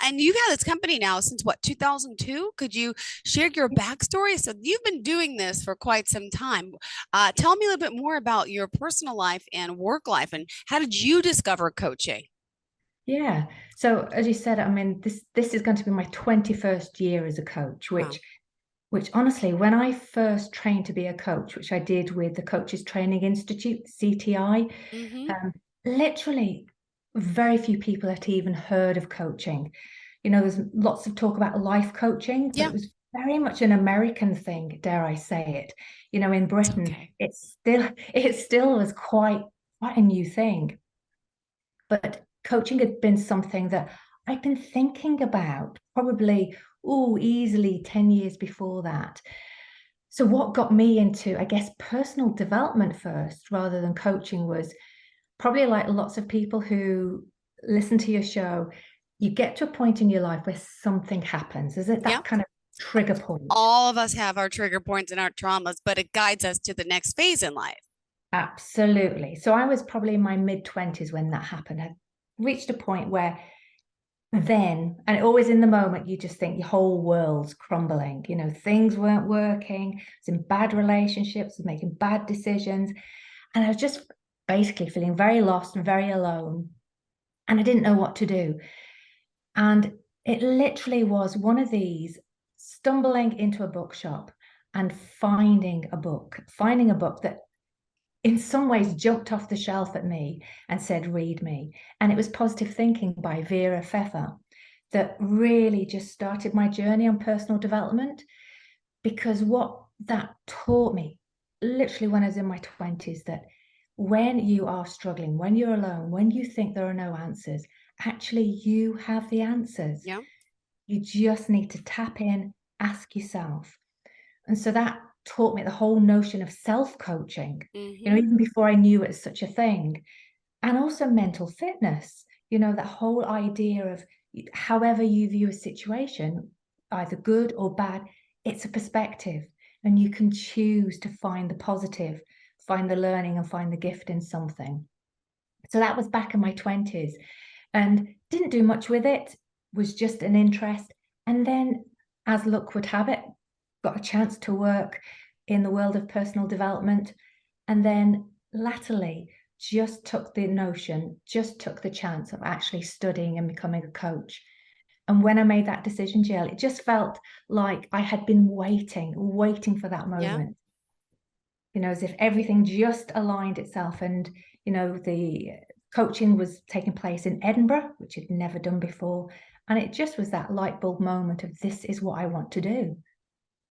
And you've had this company now since what, 2002? Could you share your backstory? So you've been doing this for quite some time. Tell me a little bit more about your personal life and work life, and how did you discover coaching? Yeah. So as you said, I mean, this is going to be my 21st year as a coach, Wow. which honestly, when I first trained to be a coach, which I did with the Coaches Training Institute, CTI, Mm-hmm. um, literally very few people had even heard of coaching. There's lots of talk about life coaching, but Yeah, it was very much an American thing, dare I say it. In it's Britain, okay. it still was quite a new thing. But coaching had been something that I'd been thinking about probably, easily 10 years before that. So what got me into, I guess, personal development first rather than coaching was probably like lots of people who listen to your show, you get to a point in your life where something happens. Is it Yeah. that kind of trigger point? All of us have our trigger points and our traumas, but it guides us to the next phase in life. Absolutely. So I was probably in my mid-20s when that happened. I reached a point where and always in the moment, you just think your whole world's crumbling. Things weren't working. I was in bad relationships, was making bad decisions. And I was just basically feeling very lost and very alone. And I didn't know what to do. And it literally was one of these stumbling into a bookshop and finding a book that in some ways jumped off the shelf at me and said, read me. And it was Positive Thinking by Vera Pfeffer that really just started my journey on personal development. Because what that taught me, literally when I was in my 20s, that when you are struggling, when you're alone, when you think there are no answers, actually you have the answers. Yeah. You just need to tap in, ask yourself. And so that taught me the whole notion of self-coaching, Mm-hmm. even before I knew it was such a thing. And also mental fitness, that whole idea of however you view a situation, either good or bad, it's a perspective. And you can choose to find the positive, find the learning, and find the gift in something. So that was back in my 20s and didn't do much with it, was just an interest. And then, as luck would have it, got a chance to work in the world of personal development. And then latterly, just took the chance of actually studying and becoming a coach. And when I made that decision, Jill, it just felt like I had been waiting for that Yeah. moment, as if everything just aligned itself. And, the coaching was taking place in Edinburgh, which I'd never done before. And it just was that light bulb moment of this is what I want to do.